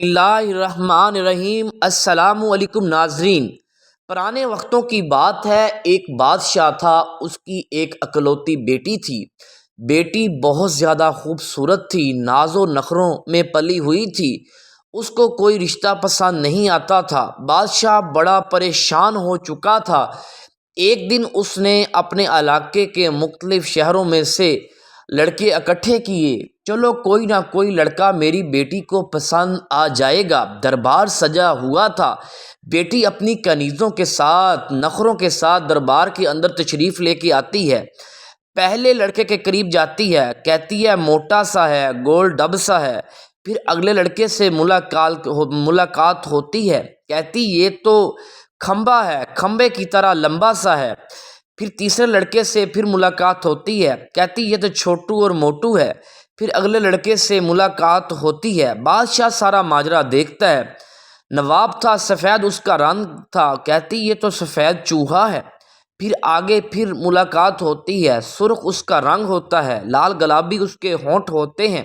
اللہ الرحمن الرحیم۔ السلام علیکم ناظرین۔ پرانے وقتوں کی بات ہے، ایک بادشاہ تھا، اس کی ایک اکلوتی بیٹی تھی۔ بیٹی بہت زیادہ خوبصورت تھی، ناز و نخروں میں پلی ہوئی تھی۔ اس کو کوئی رشتہ پسند نہیں آتا تھا۔ بادشاہ بڑا پریشان ہو چکا تھا۔ ایک دن اس نے اپنے علاقے کے مختلف شہروں میں سے لڑکے اکٹھے کیے۔ چلو کوئی نہ کوئی لڑکا میری بیٹی کو پسند آ جائے گا۔ دربار سجا ہوا تھا۔ بیٹی اپنی کنیزوں کے ساتھ، نخروں کے ساتھ دربار کے اندر تشریف لے کے آتی ہے۔ پہلے لڑکے کے قریب جاتی ہے، کہتی ہے موٹا سا ہے، گول ڈب سا ہے۔ پھر اگلے لڑکے سے ملاقات ہوتی ہے، کہتی یہ تو کھمبا ہے، کھمبے کی طرح لمبا سا ہے۔ پھر تیسرے لڑکے سے پھر ملاقات ہوتی ہے، کہتی یہ تو چھوٹو اور موٹو ہے۔ پھر اگلے لڑکے سے ملاقات ہوتی ہے۔ بادشاہ سارا ماجرا دیکھتا ہے۔ نواب تھا، سفید اس کا رنگ تھا، کہتی یہ تو سفید چوہا ہے۔ پھر آگے پھر ملاقات ہوتی ہے، سرخ اس کا رنگ ہوتا ہے، لال گلابی اس کے ہونٹ ہوتے ہیں،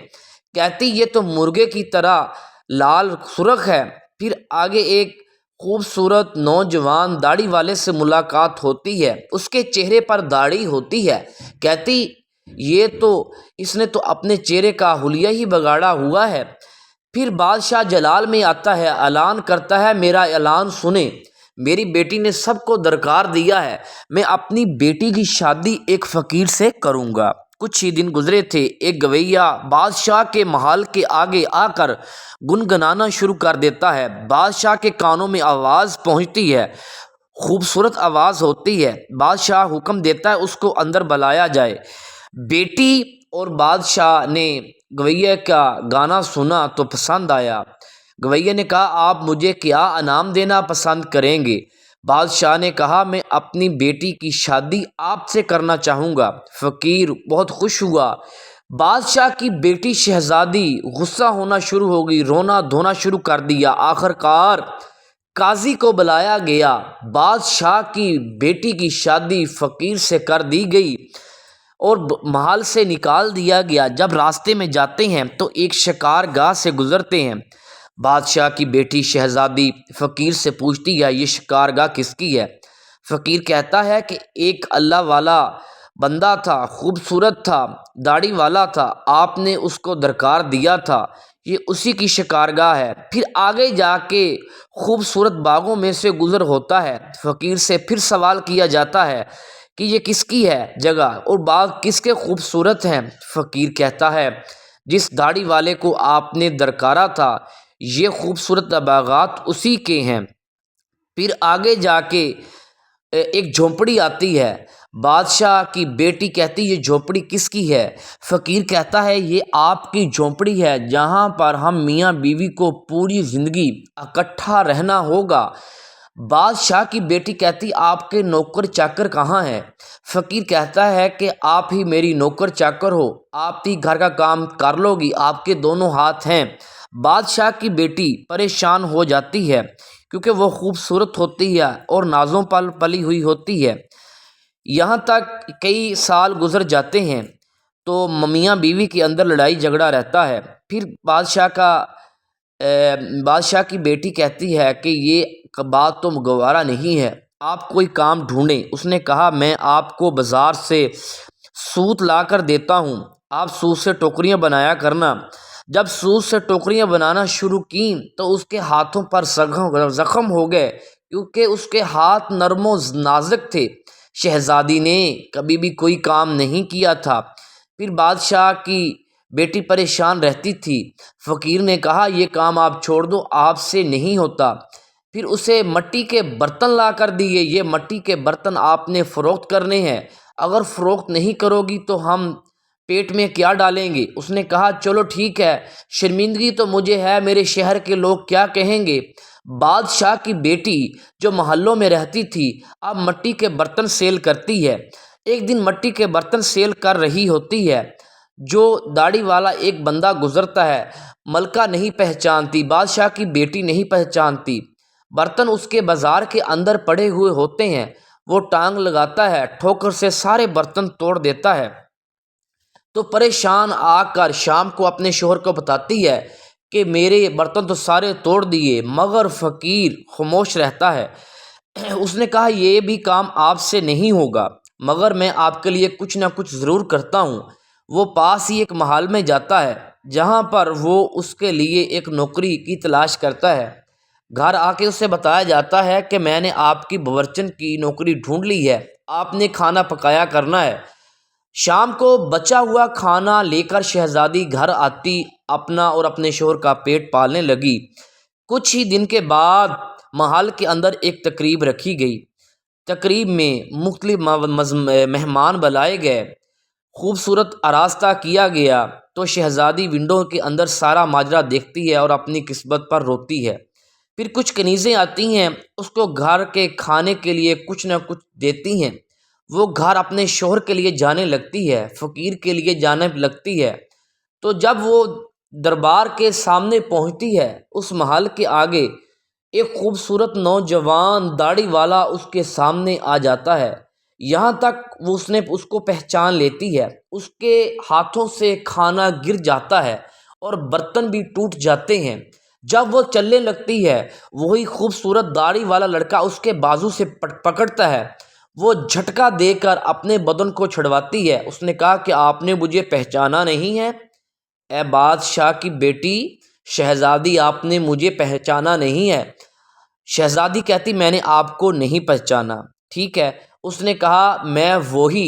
کہتی یہ تو مرغے کی طرح لال سرخ ہے۔ پھر آگے ایک خوبصورت نوجوان داڑھی والے سے ملاقات ہوتی ہے، اس کے چہرے پر داڑھی ہوتی ہے، کہتی اس نے تو اپنے چہرے کا حلیہ ہی بگاڑا ہوا ہے۔ پھر بادشاہ جلال میں آتا ہے، اعلان کرتا ہے میرا اعلان سنیں، میری بیٹی نے سب کو درکار دیا ہے، میں اپنی بیٹی کی شادی ایک فقیر سے کروں گا۔ کچھ ہی دن گزرے تھے، ایک گویّا بادشاہ کے محل کے آگے آ کر گنگنانا شروع کر دیتا ہے۔ بادشاہ کے کانوں میں آواز پہنچتی ہے، خوبصورت آواز ہوتی ہے۔ بادشاہ حکم دیتا ہے اس کو اندر بلایا جائے۔ بیٹی اور بادشاہ نے گویّے کا گانا سنا تو پسند آیا۔ گویّے نے کہا آپ مجھے کیا انعام دینا پسند کریں گے؟ بادشاہ نے کہا میں اپنی بیٹی کی شادی آپ سے کرنا چاہوں گا۔ فقیر بہت خوش ہوا۔ بادشاہ کی بیٹی شہزادی غصہ ہونا شروع ہو گئی، رونا دھونا شروع کر دیا۔ آخر کار قاضی کو بلایا گیا، بادشاہ کی بیٹی کی شادی فقیر سے کر دی گئی اور محل سے نکال دیا گیا۔ جب راستے میں جاتے ہیں تو ایک شکار گاہ سے گزرتے ہیں۔ بادشاہ کی بیٹی شہزادی فقیر سے پوچھتی ہے یہ شکار گاہ کس کی ہے؟ فقیر کہتا ہے کہ ایک اللہ والا بندہ تھا، خوبصورت تھا، داڑھی والا تھا، آپ نے اس کو درکار دیا تھا، یہ اسی کی شکارگاہ ہے۔ پھر آگے جا کے خوبصورت باغوں میں سے گزر ہوتا ہے۔ فقیر سے پھر سوال کیا جاتا ہے کہ یہ کس کی ہے جگہ اور باغ کس کے خوبصورت ہیں؟ فقیر کہتا ہے جس داڑھی والے کو آپ نے درکارا تھا یہ خوبصورت باغات اسی کے ہیں۔ پھر آگے جا کے ایک جھونپڑی آتی ہے۔ بادشاہ کی بیٹی کہتی یہ جھونپڑی کس کی ہے؟ فقیر کہتا ہے یہ آپ کی جھونپڑی ہے جہاں پر ہم میاں بیوی کو پوری زندگی اکٹھا رہنا ہوگا۔ بادشاہ کی بیٹی کہتی آپ کے نوکر چاکر کہاں ہیں؟ فقیر کہتا ہے کہ آپ ہی میری نوکر چاکر ہو، آپ ہی گھر کا کام کر لو گی، آپ کے دونوں ہاتھ ہیں۔ بادشاہ کی بیٹی پریشان ہو جاتی ہے کیونکہ وہ خوبصورت ہوتی ہے اور نازوں پر پلی ہوئی ہوتی ہے۔ یہاں تک کئی سال گزر جاتے ہیں تو میاں بیوی کے اندر لڑائی جھگڑا رہتا ہے۔ پھر بادشاہ کی بیٹی کہتی ہے کہ یہ بات تو گوارا نہیں ہے، آپ کوئی کام ڈھونڈیں۔ اس نے کہا میں آپ کو بازار سے سوت لا کر دیتا ہوں، آپ سوت سے ٹوکریاں بنایا کرنا۔ جب سوت سے ٹوکریاں بنانا شروع کیں تو اس کے ہاتھوں پر زخم ہو گئے کیونکہ اس کے ہاتھ نرم و نازک تھے۔ شہزادی نے کبھی بھی کوئی کام نہیں کیا تھا۔ پھر بادشاہ کی بیٹی پریشان رہتی تھی۔ فقیر نے کہا یہ کام آپ چھوڑ دو، آپ سے نہیں ہوتا۔ پھر اسے مٹی کے برتن لا کر دیے، یہ مٹی کے برتن آپ نے فروخت کرنے ہیں، اگر فروخت نہیں کرو گی تو ہم پیٹ میں کیا ڈالیں گے؟ اس نے کہا چلو ٹھیک ہے، شرمندگی تو مجھے ہے، میرے شہر کے لوگ کیا کہیں گے؟ بادشاہ کی بیٹی جو محلوں میں رہتی تھی اب مٹی کے برتن سیل کرتی ہے۔ ایک دن مٹی کے برتن سیل کر رہی ہوتی ہے، جو داڑھی والا ایک بندہ گزرتا ہے، ملکہ نہیں پہچانتی، بادشاہ کی بیٹی نہیں پہچانتی۔ برتن اس کے بازار کے اندر پڑے ہوئے ہوتے ہیں، وہ ٹانگ لگاتا ہے، ٹھوکر سے سارے برتن توڑ دیتا ہے۔ تو پریشان آ کر شام کو اپنے شوہر کو بتاتی ہے کہ میرے برتن تو سارے توڑ دیے مگر فقیر خاموش رہتا ہے۔ اس نے کہا یہ بھی کام آپ سے نہیں ہوگا مگر میں آپ کے لیے کچھ نہ کچھ ضرور کرتا ہوں۔ وہ پاس ہی ایک محل میں جاتا ہے جہاں پر وہ اس کے لیے ایک نوکری کی تلاش کرتا ہے۔ گھر آ کے اسے بتایا جاتا ہے کہ میں نے آپ کی باورچن کی نوکری ڈھونڈ لی ہے، آپ نے کھانا پکایا کرنا ہے۔ شام کو بچا ہوا کھانا لے کر شہزادی گھر آتی اپنا اور اپنے شوہر کا پیٹ پالنے لگی۔ کچھ ہی دن کے بعد محل کے اندر ایک تقریب رکھی گئی۔ تقریب میں مختلف مہمان بلائے گئے، خوبصورت آراستہ کیا گیا تو شہزادی ونڈو کے اندر سارا ماجرا دیکھتی ہے اور اپنی قسمت پر روتی ہے۔ پھر کچھ کنیزیں آتی ہیں، اس کو گھر کے کھانے کے لیے کچھ نہ کچھ دیتی ہیں۔ وہ گھر اپنے شوہر کے لیے جانے لگتی ہے، فقیر کے لیے جانے لگتی ہے۔ تو جب وہ دربار کے سامنے پہنچتی ہے، اس محل کے آگے ایک خوبصورت نوجوان داڑھی والا اس کے سامنے آ جاتا ہے۔ یہاں تک وہ اس کو پہچان لیتی ہے، اس کے ہاتھوں سے کھانا گر جاتا ہے اور برتن بھی ٹوٹ جاتے ہیں۔ جب وہ چلنے لگتی ہے، وہی خوبصورت داڑھی والا لڑکا اس کے بازو سے پکڑتا ہے۔ وہ جھٹکا دے کر اپنے بدن کو چھڑواتی ہے۔ اس نے کہا کہ آپ نے مجھے پہچانا نہیں ہے؟ اے بادشاہ کی بیٹی شہزادی، آپ نے مجھے پہچانا نہیں ہے؟ شہزادی کہتی میں نے آپ کو نہیں پہچانا۔ ٹھیک ہے، اس نے کہا میں وہی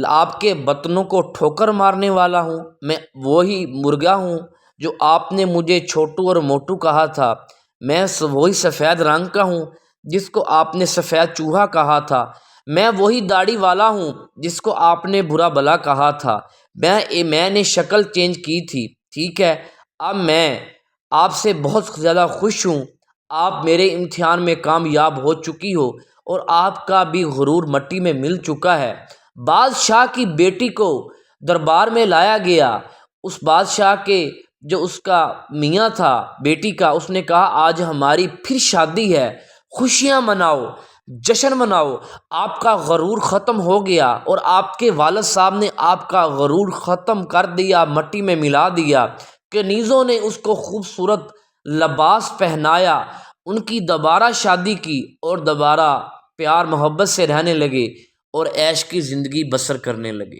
آپ کے بطنوں کو ٹھوکر مارنے والا ہوں، میں وہی مرغا ہوں جو آپ نے مجھے چھوٹو اور موٹو کہا تھا، میں وہی سفید رنگ کا ہوں جس کو آپ نے سفید چوہا کہا تھا، میں وہی داڑھی والا ہوں جس کو آپ نے برا بلا کہا تھا، میں نے شکل چینج کی تھی۔ ٹھیک ہے، اب میں آپ سے بہت زیادہ خوش ہوں، آپ میرے امتحان میں کامیاب ہو چکی ہو اور آپ کا بھی غرور مٹی میں مل چکا ہے۔ بادشاہ کی بیٹی کو دربار میں لایا گیا۔ اس بادشاہ کے جو اس کا میاں تھا بیٹی کا، اس نے کہا آج ہماری پھر شادی ہے، خوشیاں مناؤ، جشن مناؤ، آپ کا غرور ختم ہو گیا اور آپ کے والد صاحب نے آپ کا غرور ختم کر دیا، مٹی میں ملا دیا۔ کنیزوں نے اس کو خوبصورت لباس پہنایا، ان کی دوبارہ شادی کی اور دوبارہ پیار محبت سے رہنے لگے اور عیش کی زندگی بسر کرنے لگے۔